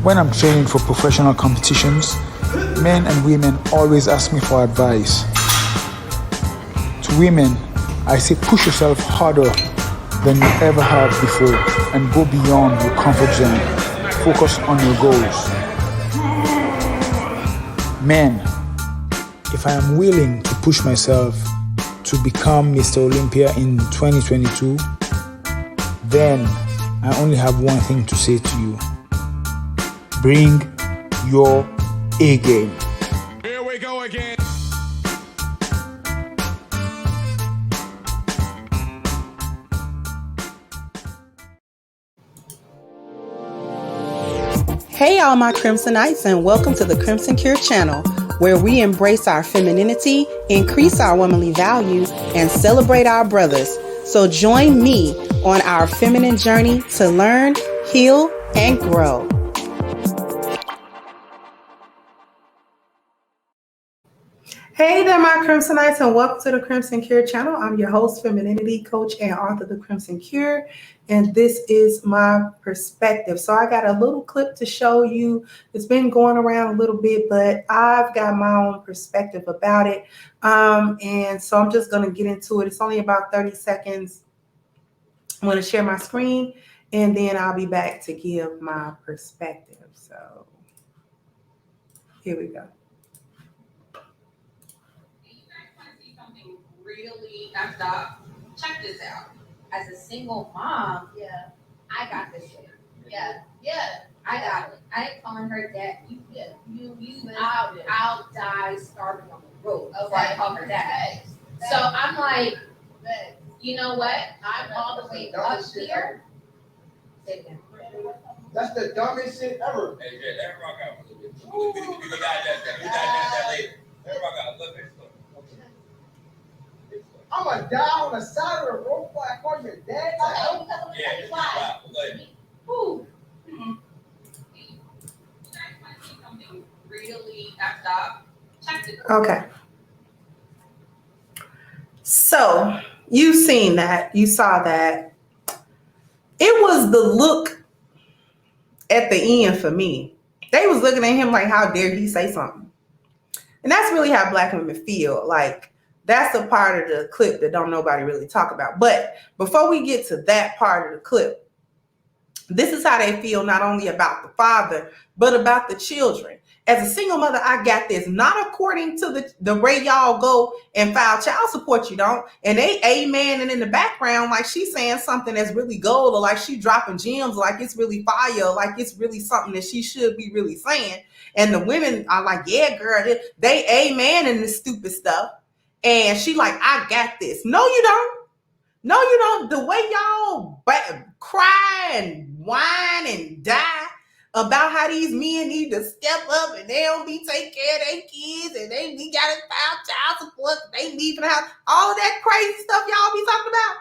When I'm training for professional competitions, men and women always ask me for advice. To women, I say push yourself harder than you ever have before and go beyond your comfort zone. Focus on your goals. Men, if I am willing to push myself to become Mr. Olympia in 2022, then I only have one thing to say to you. Bring your A game. Here we go again. Hey all my Crimsonites, and welcome to the Crimson Cure channel, where we embrace our femininity, increase our womanly value, and celebrate our brothers. So join me on our feminine journey to learn, heal, and grow. Hey there, my Crimsonites, and welcome to the Crimson Cure channel. I'm your host, femininity coach, and author of the Crimson Cure, and this is my perspective. So I got a little clip to show you. It's been going around a little bit, but I've got my own perspective about it, and so I'm just going to get into it. It's only about 30 seconds. I'm going to share my screen, and then I'll be back to give my perspective. So here we go. Really effed up. Check this out. As a single mom, I got this shit. I got it. I ain't calling her dad. I'll die starving on the road before I call her dad. So I'm like, you know what? I'm all the way up here. That's the dumbest shit ever. Hey, Jay, let her rock out a little bit. We can digest that later. Let her rock out a little bit. I'm gonna die on the side of the road before I call your dad. Yeah, it's wow. Who? Something really effed up. Check this out. Okay. So you seen that. You saw that. It was the look at the end for me. They was looking at him like, how dare he say something? And that's really how Black women feel. Like, that's the part of the clip that don't nobody really talk about. But before we get to that part of the clip, this is how they feel not only about the father, but about the children. As a single mother, I got this. Not according to the way y'all go and file child support, you don't. And they amen and in the background, like she's saying something that's really gold, or like she dropping gems, like it's really fire, like it's really something that she should be really saying. And the women are like, yeah, girl, they amen in this stupid stuff. And she like, I got this. No, you don't. No, you don't. The way y'all cry and whine and die about how these men need to step up and they don't be taking care of their kids and they got to file child support, they leaving the house, all that crazy stuff y'all be talking about.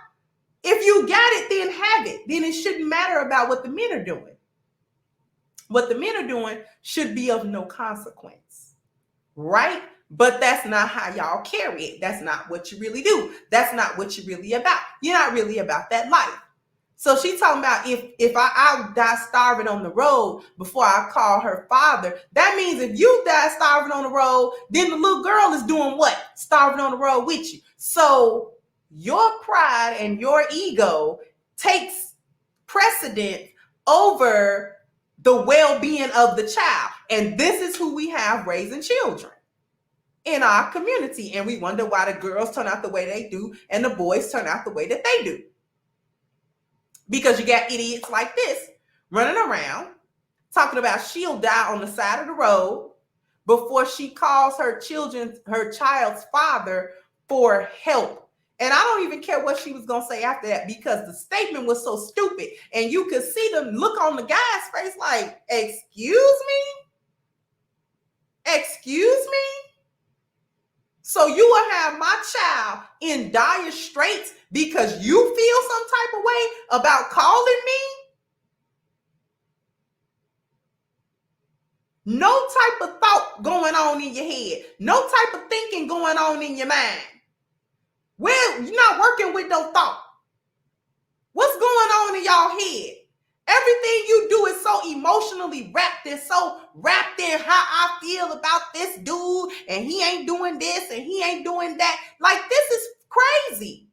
If you got it, then have it. Then it shouldn't matter about what the men are doing. What the men are doing should be of no consequence, right? But that's not how y'all carry it. That's not what you really do. That's not what you're really about. You're not really about that life. So she's talking about if I'll die starving on the road before I call her father, that means if you die starving on the road, then the little girl is doing what? Starving on the road with you. So your pride and your ego takes precedent over the well-being of the child. And this is who we have raising children in our community, and we wonder why the girls turn out the way they do and the boys turn out the way that they do. Because you got idiots like this running around talking about she'll die on the side of the road before she calls her child's father for help. And I don't even care what she was going to say after that, because the statement was so stupid, and you could see the look on the guy's face like, excuse me? Excuse me? So you will have my child in dire straits because you feel some type of way about calling me? No type of thought going on in your head. No type of thinking going on in your mind. Well, you're not working with no thought. What's going on in y'all head? Every everything you do is so emotionally wrapped in how I feel about this dude, and he ain't doing this and he ain't doing that. Like, this is crazy.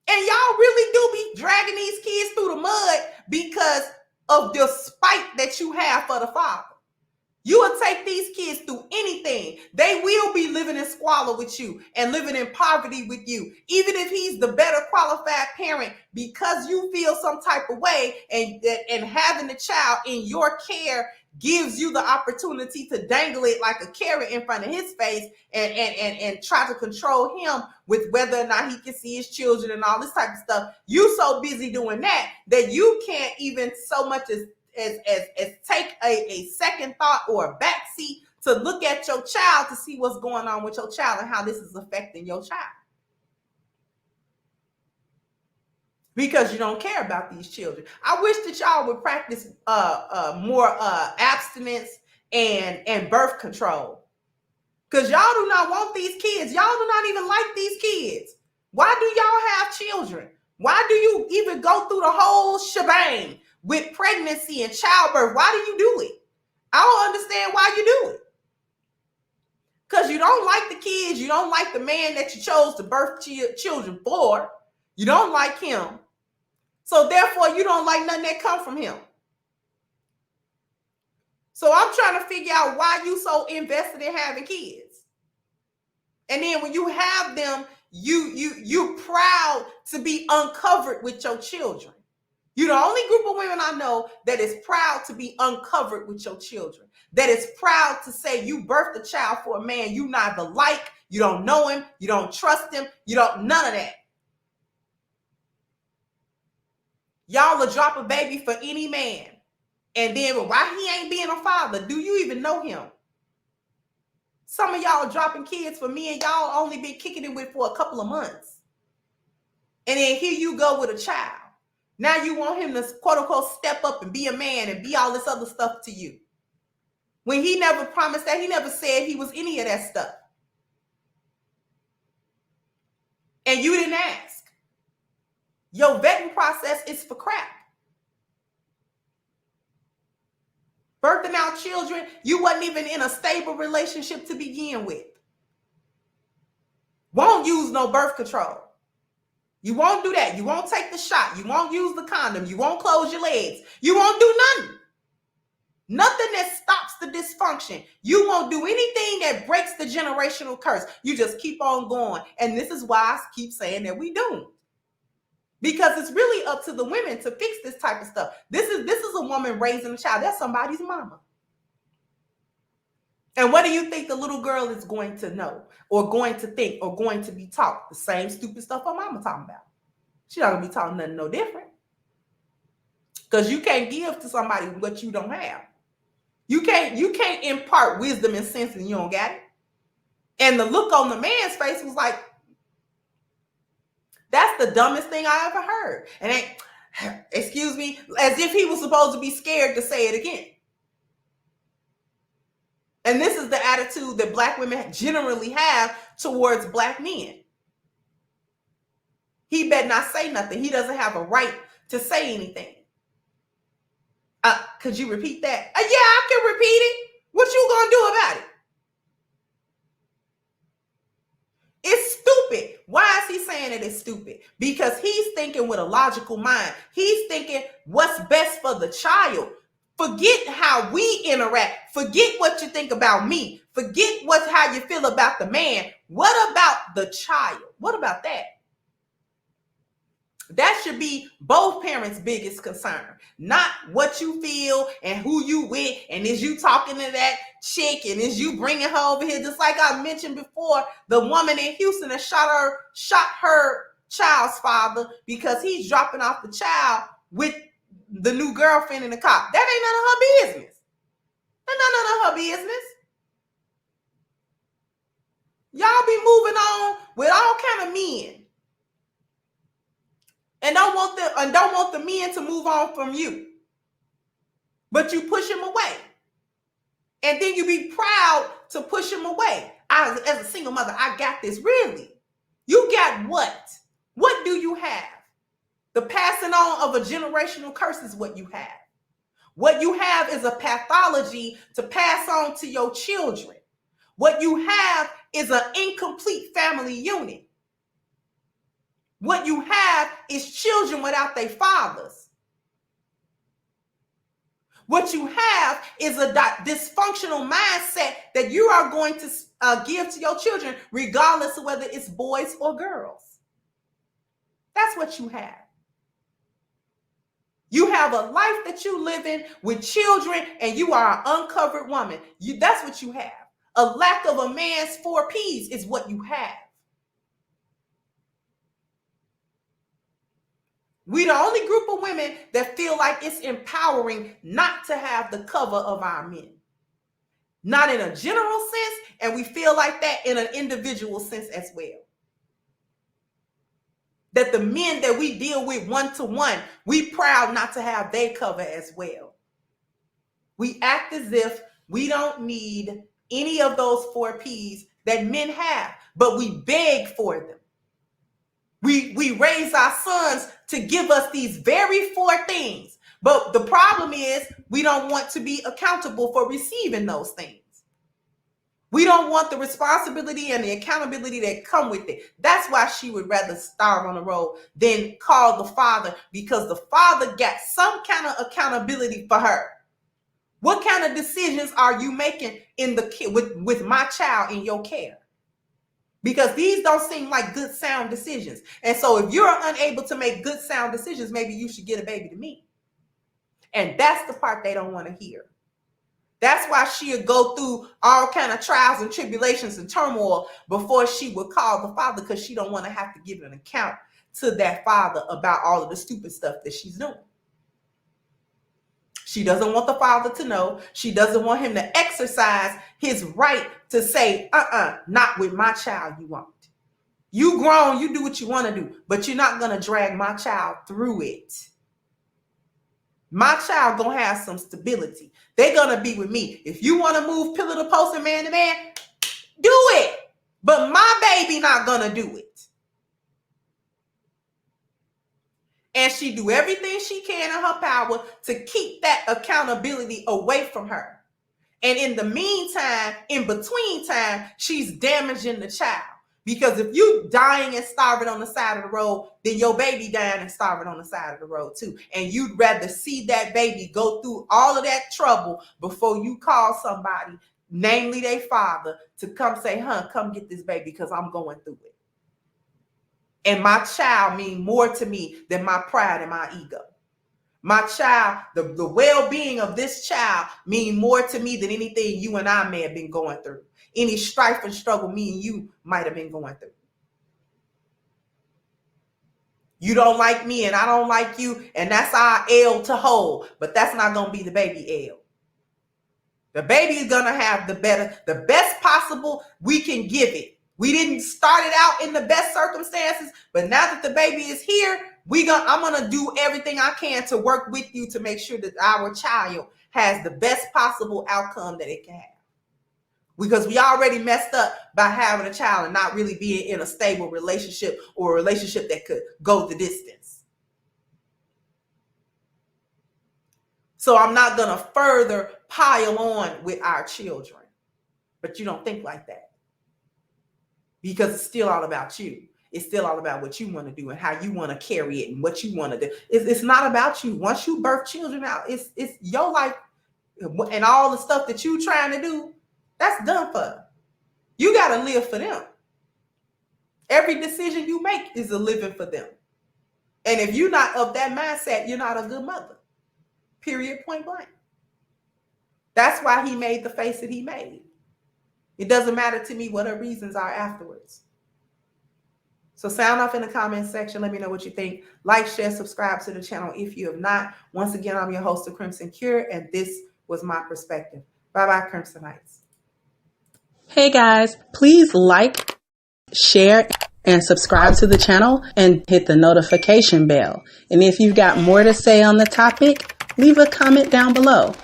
And y'all really do be dragging these kids through the mud because of the spite that you have for the father. You will take these kids through anything. They will be living in squalor with you and living in poverty with you. Even if he's the better qualified parent, because you feel some type of way, and having the child in your care gives you the opportunity to dangle it like a carrot in front of his face and try to control him with whether or not he can see his children and all this type of stuff. You so busy doing that you can't even so much as take a second thought or a back seat to look at your child to see what's going on with your child and how this is affecting your child. Because you don't care about these children. I wish that y'all would practice more abstinence and birth control. Because y'all do not want these kids. Y'all do not even like these kids. Why do y'all have children? Why do you even go through the whole shebang with pregnancy and childbirth? Why do you do it? I don't understand why you do it. Because you don't like the kids. You don't like the man that you chose to birth children for. You don't like him. So therefore, you don't like nothing that come from him. So I'm trying to figure out why you so invested in having kids. And then when you have them, you proud to be uncovered with your children. You're the only group of women I know that is proud to be uncovered with your children. That is proud to say you birthed a child for a man you neither like, you don't know him, you don't trust him, you don't, none of that. Y'all will drop a baby for any man. And then why he ain't being a father? Do you even know him? Some of y'all dropping kids for me and y'all only been kicking it with for a couple of months. And then here you go with a child. Now you want him to quote unquote step up and be a man and be all this other stuff to you. When he never promised that, he never said he was any of that stuff. And you didn't ask. Your vetting process is for crap. Birthing out children, you wasn't even in a stable relationship to begin with. Won't use no birth control. You won't do that. You won't take the shot. You won't use the condom. You won't close your legs. You won't do nothing. Nothing that stops the dysfunction. You won't do anything that breaks the generational curse. You just keep on going. And this is why I keep saying that we doomed. Because it's really up to the women to fix this type of stuff. This is a woman raising a child. That's somebody's mama. And what do you think the little girl is going to know or going to think or going to be taught? The same stupid stuff her mama talking about. She's not going to be taught nothing no different. Because you can't give to somebody what you don't have. You can't impart wisdom and sense and you don't got it. And the look on the man's face was like, that's the dumbest thing I ever heard. And excuse me, as if he was supposed to be scared to say it again. And this is the attitude that Black women generally have towards Black men. He better not say nothing. He doesn't have a right to say anything. Could you repeat that? Yeah, I can repeat it. What you gonna do about it? It's stupid. Why is he saying it is stupid? Because he's thinking with a logical mind. He's thinking what's best for the child. Forget how we interact. Forget what you think about me. Forget how you feel about the man. What about the child? What about that? That should be both parents' biggest concern. Not what you feel and who you with, and is you talking to that chick, and is you bringing her over here. Just like I mentioned before, the woman in Houston that shot her child's father because he's dropping off the child with the new girlfriend and the cop. That ain't none of her business. That's none of her business. Y'all be moving on with all kind of men. And don't want the men to move on from you. But you push him away. And then you be proud to push him away. As a single mother, I got this. Really? You got what? What do you have? The passing on of a generational curse is what you have. What you have is a pathology to pass on to your children. What you have is an incomplete family unit. What you have is children without their fathers. What you have is a dysfunctional mindset that you are going to give to your children, regardless of whether it's boys or girls. That's what you have. You have a life that you live in with children, and you are an uncovered woman. That's what you have. A lack of a man's 4 P's is what you have. We the only group of women that feel like it's empowering not to have the cover of our men. Not in a general sense, and we feel like that in an individual sense as well. That the men that we deal with one-to-one, we proud not to have their cover as well. We act as if we don't need any of those 4 P's that men have, but we beg for them. We raise our sons to give us these very 4 things. But the problem is we don't want to be accountable for receiving those things. We don't want the responsibility and the accountability that come with it. That's why she would rather starve on the road than call the father, because the father got some kind of accountability for her. What kind of decisions are you making in with my child in your care? Because these don't seem like good, sound decisions. And so if you're unable to make good, sound decisions, maybe you should get a baby to me. And that's the part they don't want to hear. That's why she would go through all kind of trials and tribulations and turmoil before she would call the father, because she don't want to have to give an account to that father about all of the stupid stuff that she's doing. She doesn't want the father to know. She doesn't want him to exercise his right to say, not with my child you won't. You grown, you do what you want to do, but you're not going to drag my child through it. My child going to have some stability. They're going to be with me. If you want to move pillar to post and man to man, do it. But my baby not going to do it. And she do everything she can in her power to keep that accountability away from her. And in the meantime, in between time, she's damaging the child. Because if you dying and starving on the side of the road, then your baby dying and starving on the side of the road too. And you'd rather see that baby go through all of that trouble before you call somebody, namely their father, to come say, come get this baby because I'm going through it. And my child mean more to me than my pride and my ego. My child, the well-being of this child mean more to me than anything you and I may have been going through. Any strife and struggle me and you might have been going through. You don't like me and I don't like you, and that's our L to hold, but that's not going to be the baby L. The baby is going to have the best possible we can give it. We didn't start it out in the best circumstances, but now that the baby is here, I'm going to do everything I can to work with you to make sure that our child has the best possible outcome that it can have. Because we already messed up by having a child and not really being in a stable relationship, or a relationship that could go the distance. So I'm not going to further pile on with our children. But you don't think like that. Because it's still all about you. It's still all about what you want to do and how you want to carry it and what you want to do. It's not about you. Once you birth children out, it's your life and all the stuff that you trying to do, that's done for. You got to live for them. Every decision you make is a living for them. And if you're not of that mindset, you're not a good mother. Period, point blank. That's why he made the face that he made. It doesn't matter to me what her reasons are afterwards. So sound off in the comment section. Let me know what you think. Like, share, subscribe to the channel if you have not. Once again, I'm your host of Crimson Cure, and this was my perspective. Bye-bye, Crimsonites. Hey guys, please like, share, and subscribe to the channel and hit the notification bell. And if you've got more to say on the topic, leave a comment down below.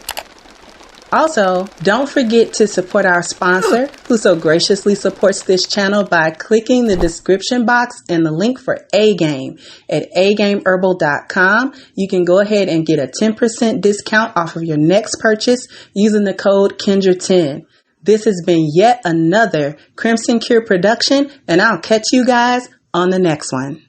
Also, don't forget to support our sponsor who so graciously supports this channel by clicking the description box and the link for A-Game at agameherbal.com. You can go ahead and get a 10% discount off of your next purchase using the code Kendra10. This has been yet another Crimson Cure production, and I'll catch you guys on the next one.